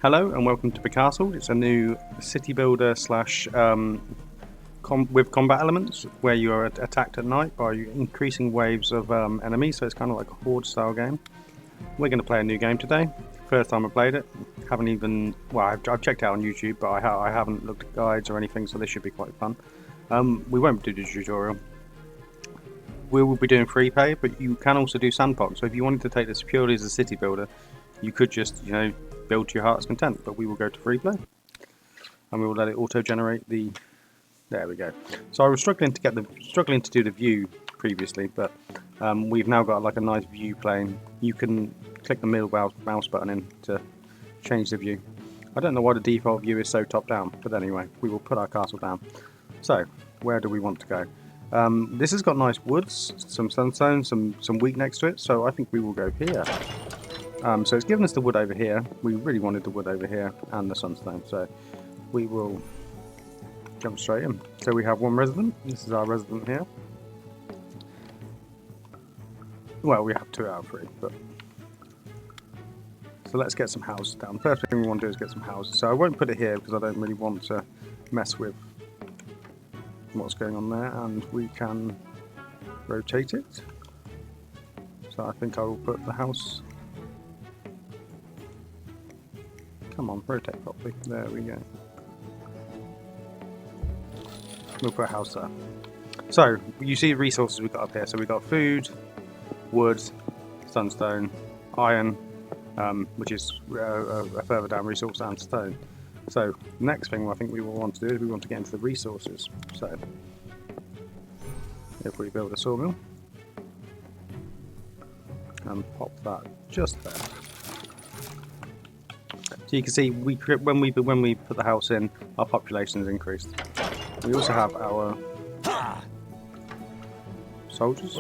Hello and welcome to Becastled. It's a new city builder slash with combat elements where you are attacked at night by increasing waves of enemies, so it's kind of like a horde style game. We're going to play a new game today. First time I played it. Haven't even, well, I've checked it out on YouTube, but I haven't looked at guides or anything, so this should be quite fun. We won't do the tutorial. We will be doing free play, but you can also do sandbox. So if you wanted to take this purely as a city builder, you could just, build to your heart's content, but we will go to free play and we will let it auto generate the. There we go. So I was struggling to do the view previously, but we've now got like a nice view plane. You can click the middle mouse button in to change the view. I don't know why the default view is so top down, but anyway, we will put our castle down. So where do we want to go? This has got nice woods, some sunstone, some wheat next to it, so I think we will go here. So it's given us the wood over here. We really wanted the wood over here and the sunstone, so we will jump straight in. So we have one resident. This is our resident here. Well, we have 2 out of 3, but so let's get some houses down. First thing we want to do is get some houses. So I won't put it here because I don't really want to mess with what's going on there, and we can rotate it. So I think I will put the house. Come on, rotate properly. There we go. We'll put a house there. So, you see the resources we've got up here. So we've got food, wood, sunstone, iron, which is a further down resource, and stone. So, next thing I think we will want to do is we want to get into the resources. So, if we build a sawmill, and pop that just there. So you can see when we put the house in, our population has increased. We also have our soldiers.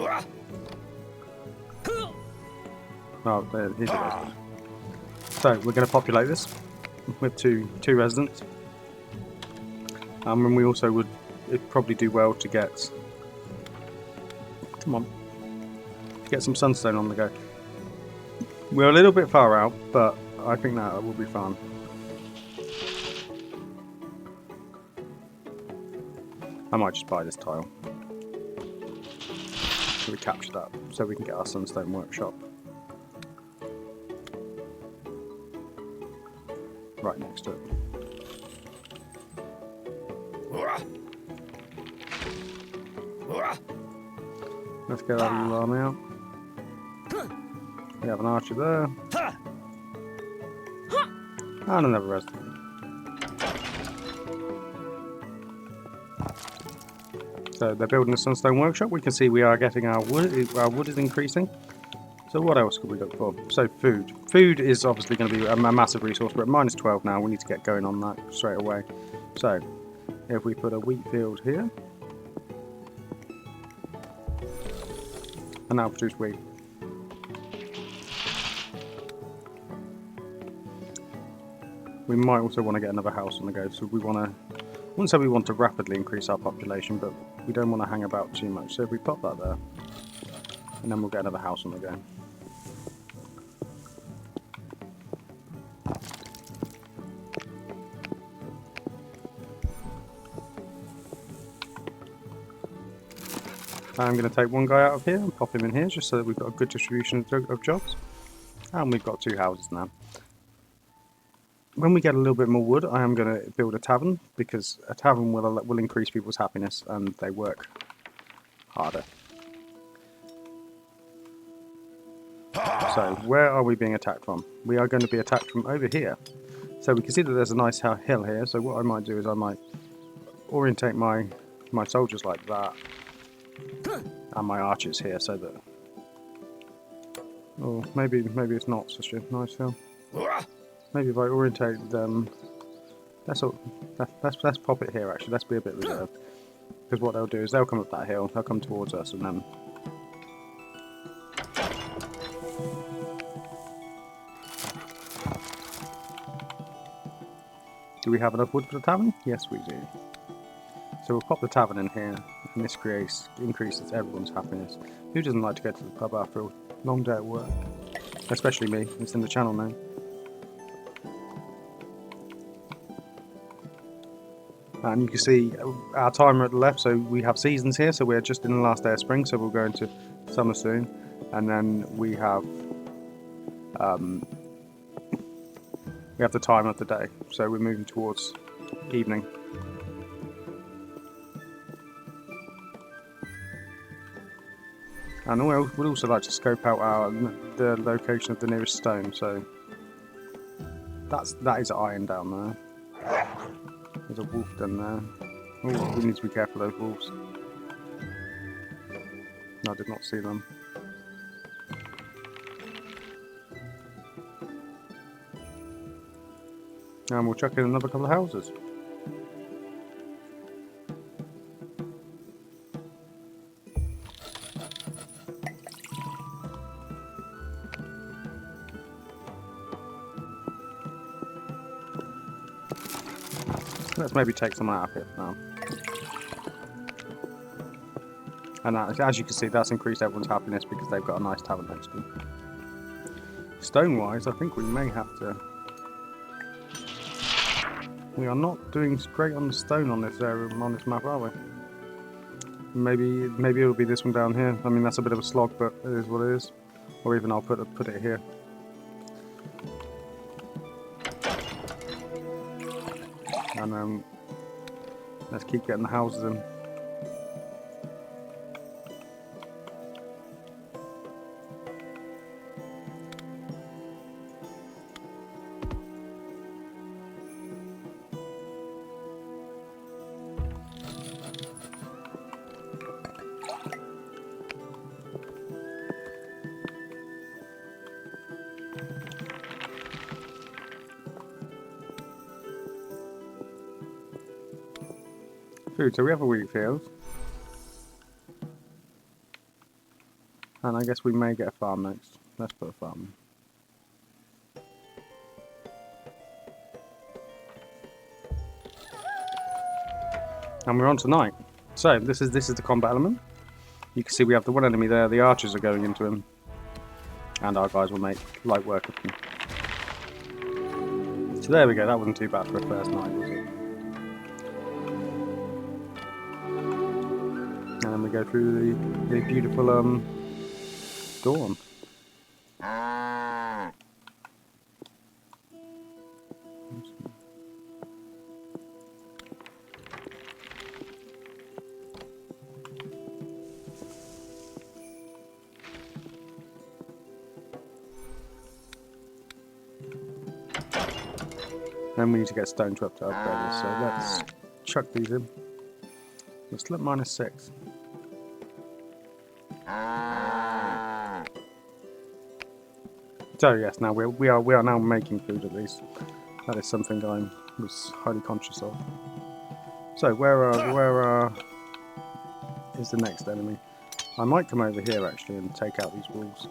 Oh, there he is. So we're going to populate this with two residents, and we also would probably do well to get. Come on, get some sunstone on the go. We're a little bit far out, but I think that will be fun. I might just buy this tile. So we capture that, so we can get our sunstone workshop right next to it. Let's get our little army out. We have an archer there. And another resident. So they're building a sunstone workshop. We can see we are getting our wood. Our wood is increasing. So what else could we look for? So food. Food is obviously going to be a massive resource. We're at minus 12 now. We need to get going on that straight away. So if we put a wheat field here, and now produce wheat. We might also want to get another house on the go, so we want to. I wouldn't say we want to rapidly increase our population, but we don't want to hang about too much. So if we pop that there, and then we'll get another house on the go. I'm going to take one guy out of here and pop him in here, just so that we've got a good distribution of jobs. And we've got 2 houses now. When we get a little bit more wood, I am going to build a tavern, because a tavern will increase people's happiness and they work harder. So, where are we being attacked from? We are going to be attacked from over here. So we can see that there's a nice hill here, so what I might do is I might orientate my soldiers like that, and my archers here, so that... Oh, maybe it's not such a nice hill. Maybe if I orientate them, let's pop it here actually, let's be a bit reserved. Because what they'll do is they'll come up that hill, they'll come towards us, and then... Do we have enough wood for the tavern? Yes, we do. So we'll pop the tavern in here, and this increases everyone's happiness. Who doesn't like to go to the pub after a long day at work? Especially me, it's in the channel name. And you can see our timer at the left, so we have seasons here, so we're just in the last day of spring, so we'll go into summer soon. And then we have the time of the day, so we're moving towards evening. And we'd also like to scope out the location of the nearest stone, so that is iron down there. There's a wolf down there. Oh, we need to be careful of those wolves. I did not see them. And we'll chuck in another couple of houses. Let's maybe take some out of it now. And as you can see, that's increased everyone's happiness because they've got a nice tavern next to them. Stone-wise, I think we may have to... We are not doing great on the stone on this area, on this map, are we? Maybe it'll be this one down here. I mean, that's a bit of a slog, but it is what it is. Or even I'll put it here. And let's keep getting the houses in. Food, so we have a wheat field. And I guess we may get a farm next. Let's put a farm. And we're on tonight. So this is the combat element. You can see we have the one enemy there, the archers are going into him. And our guys will make light work of them. So there we go, that wasn't too bad for a first night, was it? And then we go through the beautiful dawn. Then we need to get stone to upgrade this, so let's chuck these in. Let's look -6. So yes, now we are now making food at least. That is something I was highly conscious of. So where is the next enemy? I might come over here actually and take out these wolves.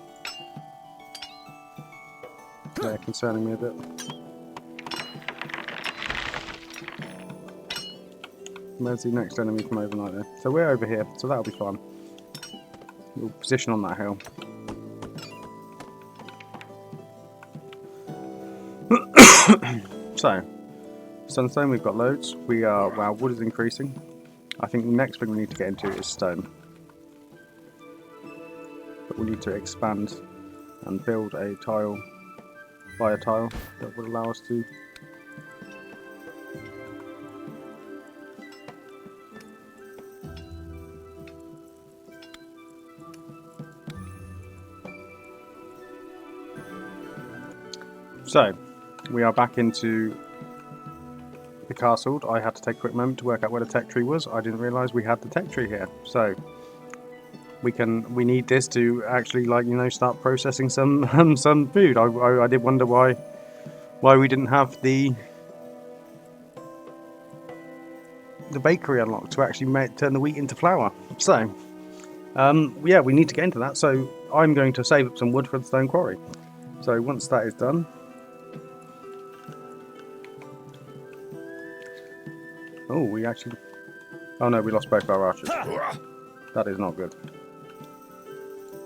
They're concerning me a bit. Where's the next enemy from overnight there? So we're over here, so that'll be fun. We'll position on that hill. So, sunstone we've got loads. Our wood is increasing. I think the next thing we need to get into is stone. But we need to expand and build a tile, buy a tile that would allow us to So, we are back into Becastled. I had to take a quick moment to work out where the tech tree was. I didn't realise we had the tech tree here. So, we need this to actually, start processing some some food. I did wonder why we didn't have the bakery unlocked to actually turn the wheat into flour. So, yeah, we need to get into that. So, I'm going to save up some wood for the stone quarry. So, once that is done. Oh, oh no, we lost both our archers. That is not good.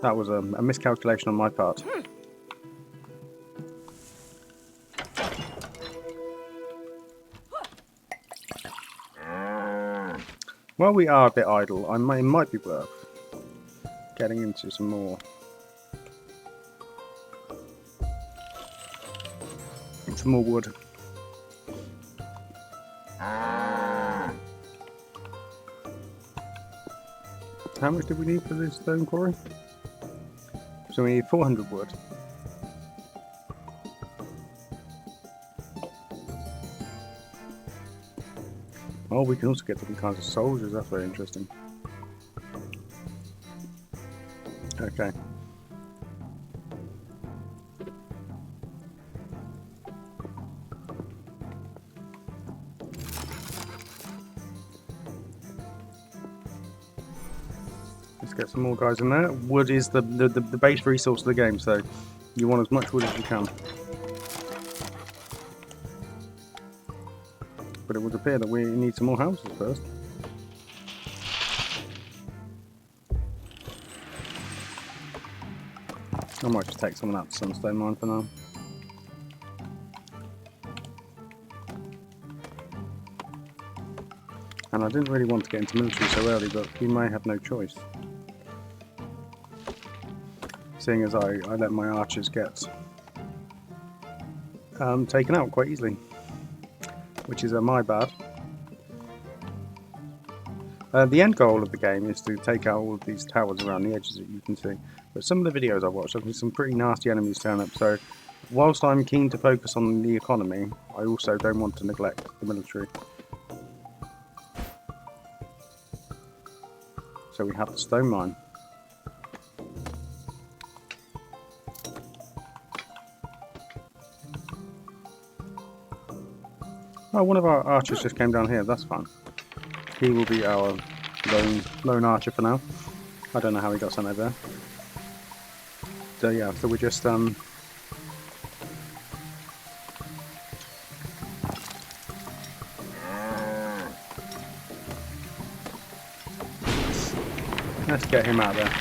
That was a miscalculation on my part. While we are a bit idle, it might be worth getting into some more wood. How much do we need for this stone quarry? So we need 400 wood. Oh, we can also get different kinds of soldiers. That's very interesting. Okay. Let's get some more guys in there. Wood is the base resource of the game, so you want as much wood as you can. But it would appear that we need some more houses first. I might just take someone out to Sunstone Mine for now. And I didn't really want to get into military so early, but we may have no choice. Seeing as I let my archers get taken out quite easily. Which is my bad. The end goal of the game is to take out all of these towers around the edges that you can see. But some of the videos I watched, I've seen some pretty nasty enemies turn up, so whilst I'm keen to focus on the economy, I also don't want to neglect the military. So we have the stone mine. Oh, one of our archers just came down here, that's fine. He will be our lone archer for now. I don't know how he got sent over there. So yeah, so we're just let's get him out there.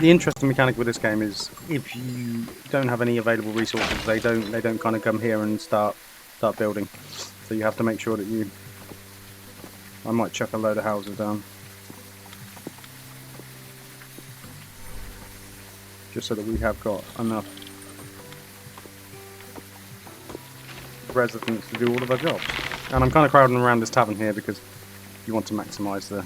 The interesting mechanic with this game is if you don't have any available resources, they don't kind of come here and start building. So you have to make sure that you... I might chuck a load of houses down. Just so that we have got enough residents to do all of our jobs. And I'm kind of crowding around this tavern here because you want to maximise the...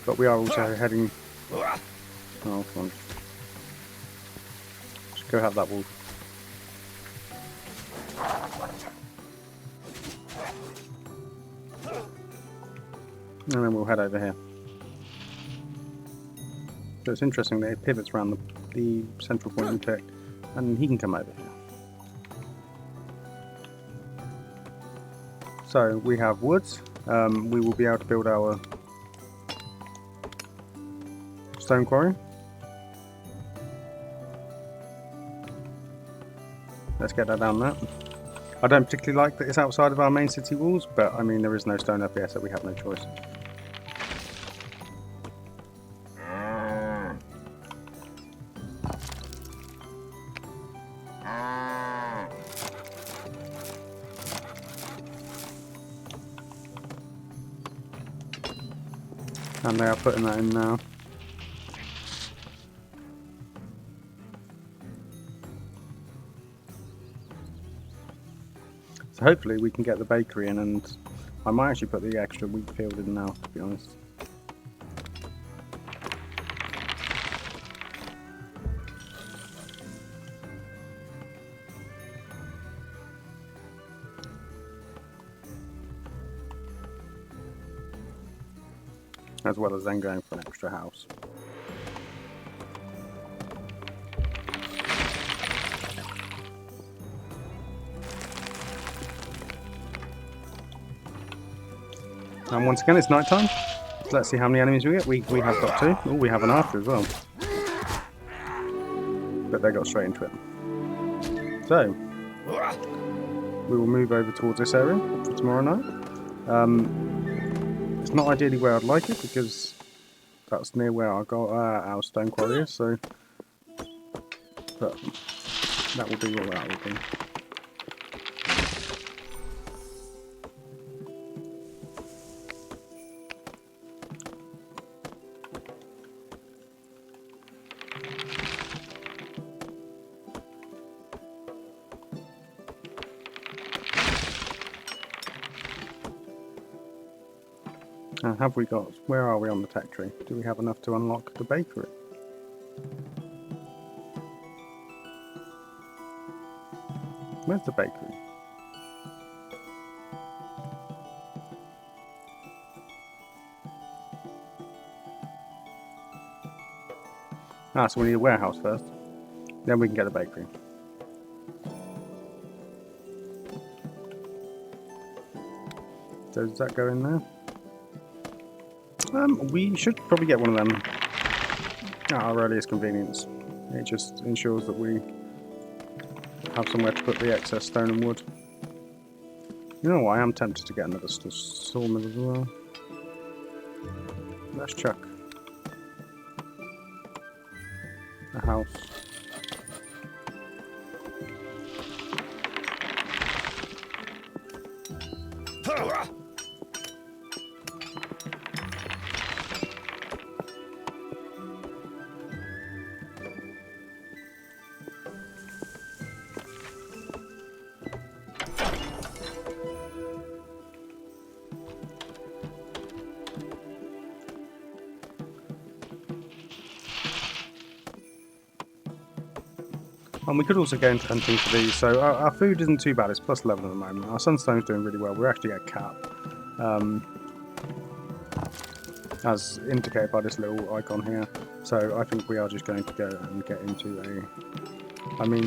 But we are also heading... Oh, come on. Just go have that wolf. And then we'll head over here. So it's interesting that it pivots around the central point we picked. And he can come over here. So we have woods. We will be able to build our stone quarry. Let's get that down there. I don't particularly like that it's outside of our main city walls, but I mean there is no stone up here, so we have no choice. And they are putting that in now. So hopefully we can get the bakery in, and I might actually put the extra wheat field in now, to be honest. As well as then going for an extra house. And once again, it's night time. So let's see how many enemies we get. We have got two. Oh, we have an archer as well. But they got straight into it. So, we will move over towards this area for tomorrow night. It's not ideally where I'd like it because that's near where our stone quarry is. So, But that will be what that will be. And have we got, where are we on the tech tree? Do we have enough to unlock the bakery? Where's the bakery? Ah, so we need a warehouse first. Then we can get the bakery. So does that go in there? We should probably get one of them at our earliest convenience. It just ensures that we have somewhere to put the excess stone and wood. You know what, I am tempted to get another sawmill as well. Let's chuck a house. And we could also go into hunting for these, so our food isn't too bad, it's plus 11 at the moment. Our sunstone's doing really well, we're actually at cap. As indicated by this little icon here. So I think we are just going to go and get into a... I mean,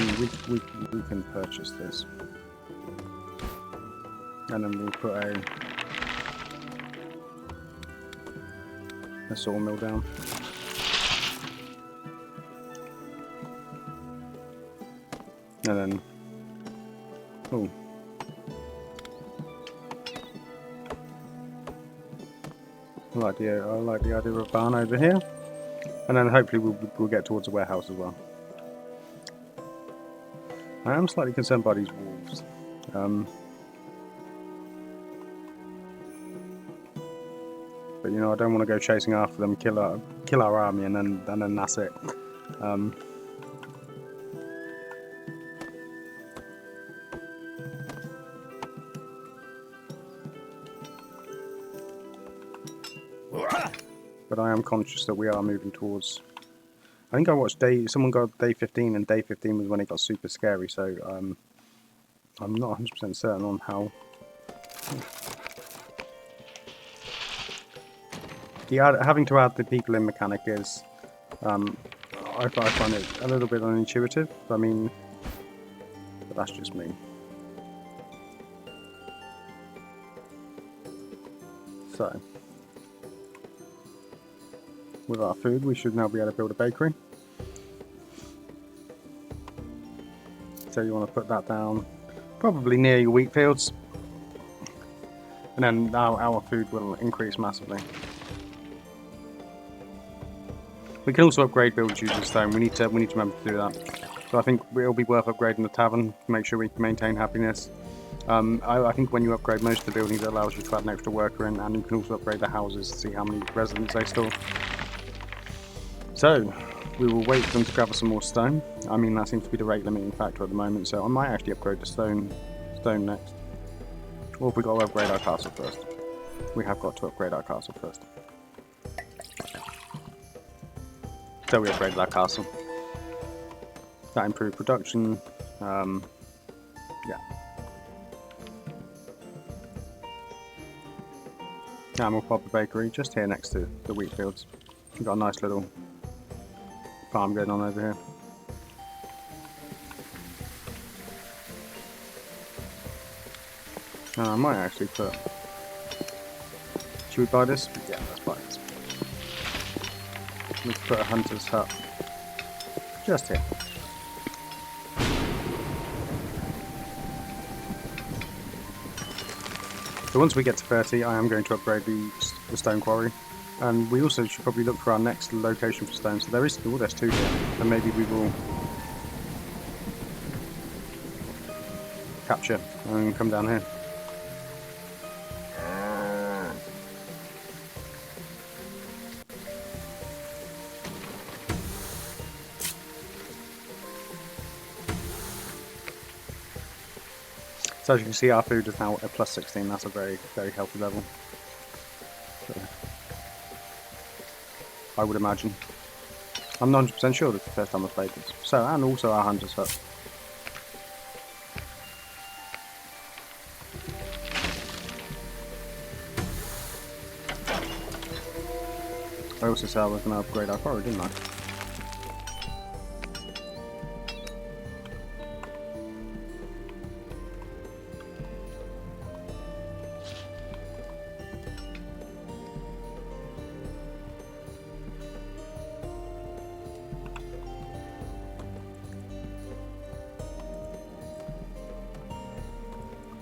we can purchase this. And then we'll put a sawmill down. And then, oh, I like the idea of a barn over here, and then hopefully we'll get towards the warehouse as well. I am slightly concerned by these wolves. But you know, I don't want to go chasing after them, kill our army, and then that's it. But I am conscious that we are moving towards... I think I watched someone got day 15, and day 15 was when it got super scary, so I'm not 100% certain on how... having to add the people in mechanic is... I find it a little bit unintuitive, I mean... But that's just me. So... With our food, we should now be able to build a bakery. So you want to put that down, probably near your wheat fields, and then our food will increase massively. We can also upgrade buildings using stone. We need to remember to do that. So I think it'll be worth upgrading the tavern to make sure we can maintain happiness. I think when you upgrade most of the buildings, it allows you to add an extra worker in, and you can also upgrade the houses to see how many residents they store. So, we will wait for them to gather some more stone. I mean, that seems to be the rate limiting factor at the moment, so I might actually upgrade the stone next. Or if we've got to upgrade our castle first. We have got to upgrade our castle first. So we upgraded our castle. That improved production. Yeah. And we'll pop a bakery just here next to the wheat fields. We've got a nice little farm going on over here. And I might actually put... Should we buy this? Yeah, let's buy this. Let's put a hunter's hut just here. So once we get to 30, I am going to upgrade the stone quarry. And we also should probably look for our next location for stone. So there's 2 here, and maybe we will capture and come down here. So as you can see, our food is now at plus 16. That's a very, very healthy level. So, I would imagine. I'm not 100% sure this is the first time I've played this. So, and also our hunter's hut. I also said I was going to upgrade our quarry, didn't I?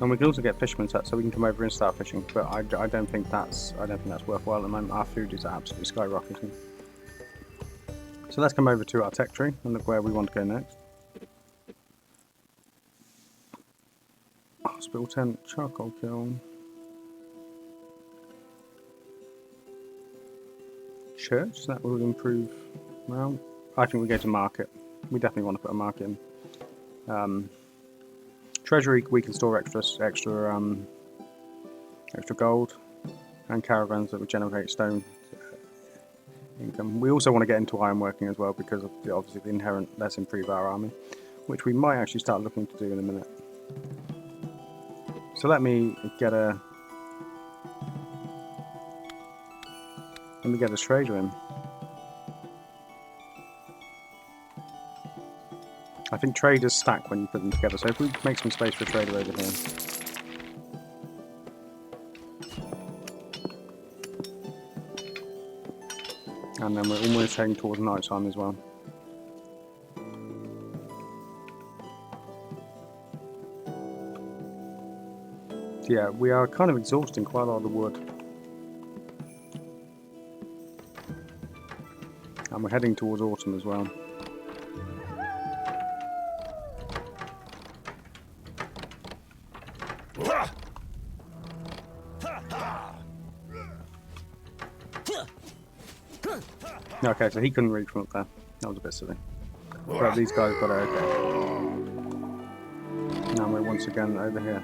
And we can also get fisherman's hut, so we can come over and start fishing. But I don't think that's worthwhile at the moment. Our food is absolutely skyrocketing. So let's come over to our tech tree and look where we want to go next. Hospital tent, charcoal kiln, church. That will improve. Well, I think we go to market. We definitely want to put a market in. Treasury, we can store extra gold, and caravans that would generate stone income. We also want to get into ironworking as well because of obviously the inherent let's improve our army, which we might actually start looking to do in a minute. So let me get a trader in. I think traders stack when you put them together, so if we make some space for a trader over here. And then we're almost heading towards night time as well. So yeah, we are kind of exhausting quite a lot of the wood. And we're heading towards autumn as well. Okay, so he couldn't reach from up there. That was a bit silly. But these guys got it okay. Now we're once again over here.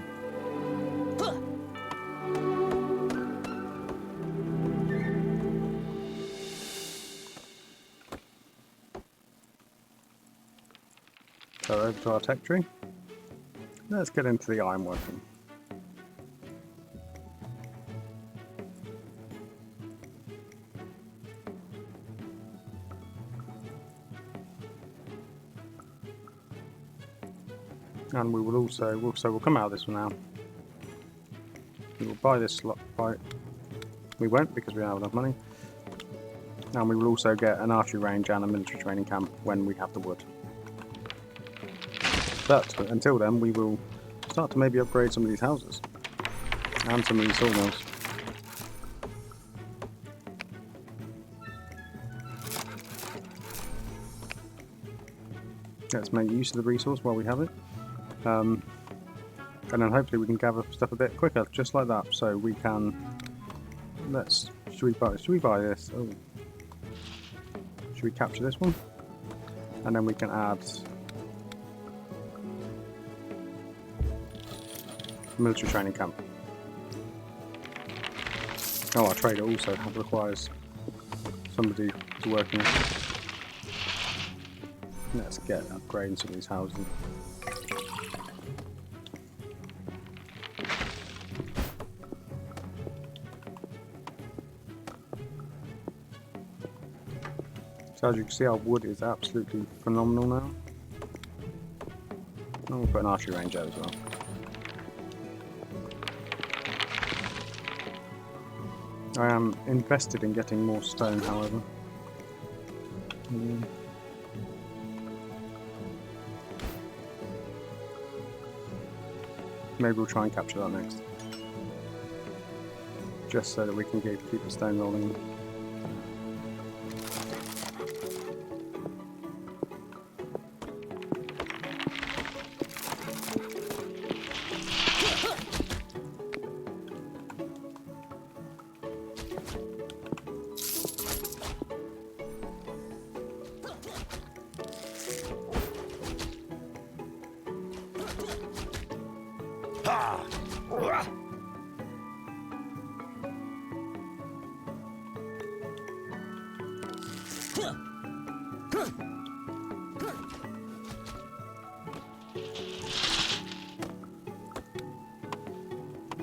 So over to our tech tree. Let's get into the ironworking. And we will also, we'll come out of this one now. We will buy this slot. We won't because we don't have enough money. And we will also get an archery range and a military training camp when we have the wood. But until then, we will start to maybe upgrade some of these houses and some of these sawmills. Let's make use of the resource while we have it. And then hopefully we can gather stuff a bit quicker, just like that. So we can. Should we buy this? Oh. Should we capture this one? And then we can add military training camp. Oh, our trader also requires somebody to work in it. Let's get upgrading some of these houses. So as you can see, our wood is absolutely phenomenal now. And we'll put an archery range out as well. I am invested in getting more stone, however. Maybe we'll try and capture that next. Just so that we can keep the stone rolling.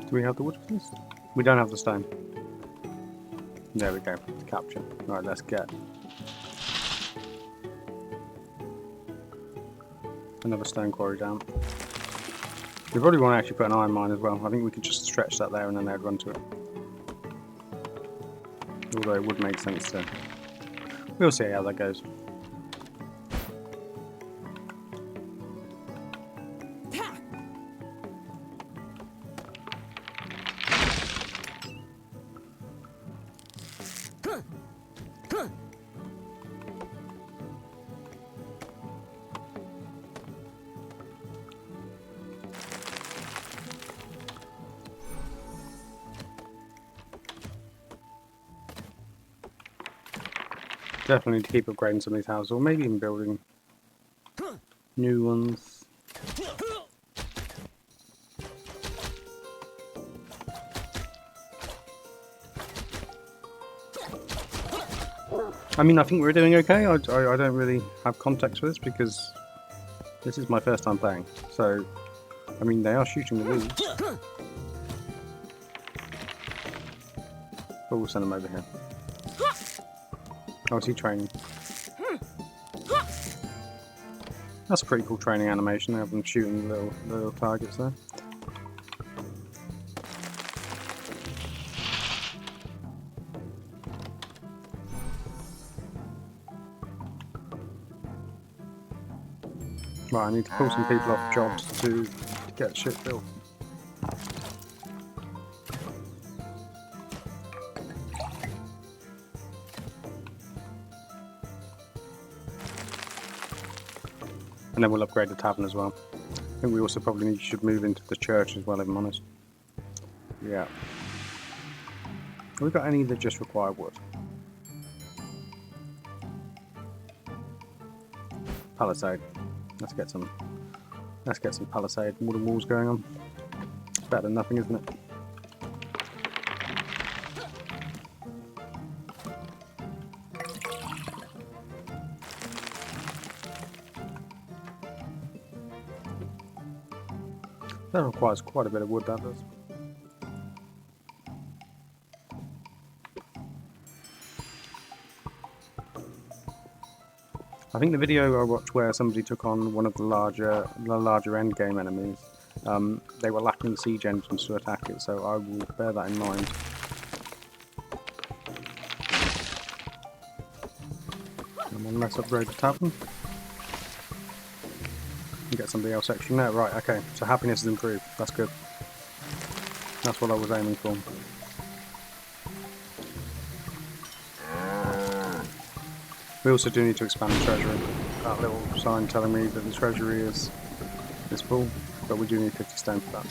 Do we have the wood for this? We don't have the stone. There we go. Capture. Right, let's get another stone quarry down. We probably want to actually put an iron mine as well. I think we could just stretch that there and then they'd run to it. Although it would make sense to... We'll see how that goes. Definitely need to keep upgrading some of these houses, or maybe even building new ones. I mean, I think we're doing okay. I don't really have context for this because this is my first time playing. So, I mean, they are shooting the wolves. But we'll send them over here. Oh, is he training? That's a pretty cool training animation. They have them shooting little targets there. Right, I need to pull some people off jobs to get shit built. And then we'll upgrade the tavern as well. I think we also probably should move into the church as well, if I'm honest. Yeah. Have we got any that just require wood? Palisade. Let's get some palisade wooden walls going on. It's better than nothing, isn't it? That requires quite a bit of wood, that does. I think the video I watched where somebody took on one of the larger endgame enemies, they were lacking siege engines to attack it, so I will bear that in mind. And then let's upgrade the tavern. And get somebody else extra. No, right, okay, so happiness is improved. That's good. That's what I was aiming for. We also do need to expand the treasury. That little sign telling me that the treasury is full, but we do need 50 stone for that.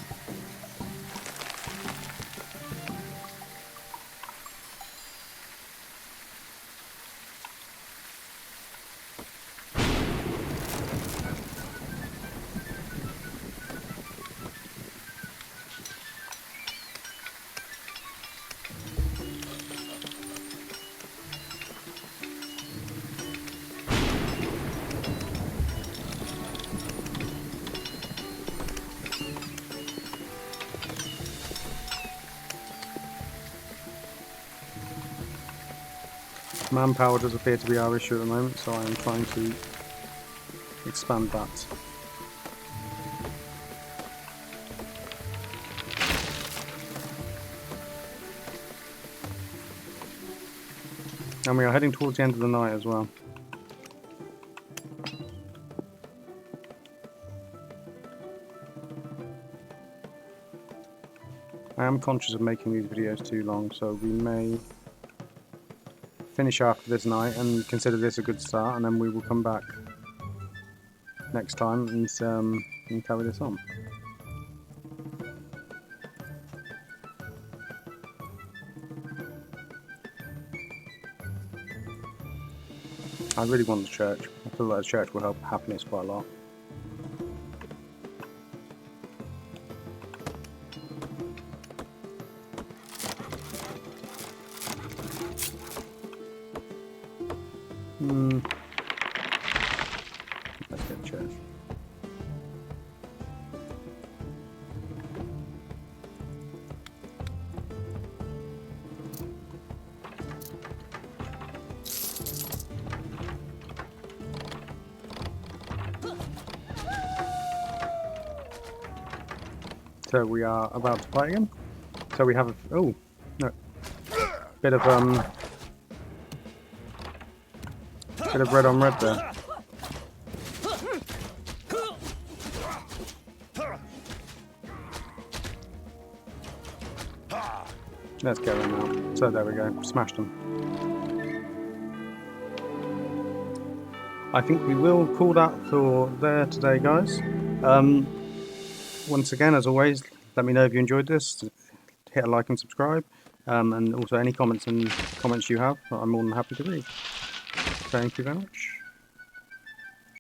Manpower does appear to be our issue at the moment, so I am trying to expand that. And we are heading towards the end of the night as well. I am conscious of making these videos too long, so we may finish after this night and consider this a good start, and then we will come back next time and carry this on. I really want the church. I feel like the church will help happiness quite a lot. Let's get chairs. So we are about to fight again. So we have a bit of red on red there. Let's get them now. So there we go, smashed them. I think we will call that for there today, guys. Once again, as always, let me know if you enjoyed this. Hit a like and subscribe, and also any comments you have, I'm more than happy to read. Thank you very much.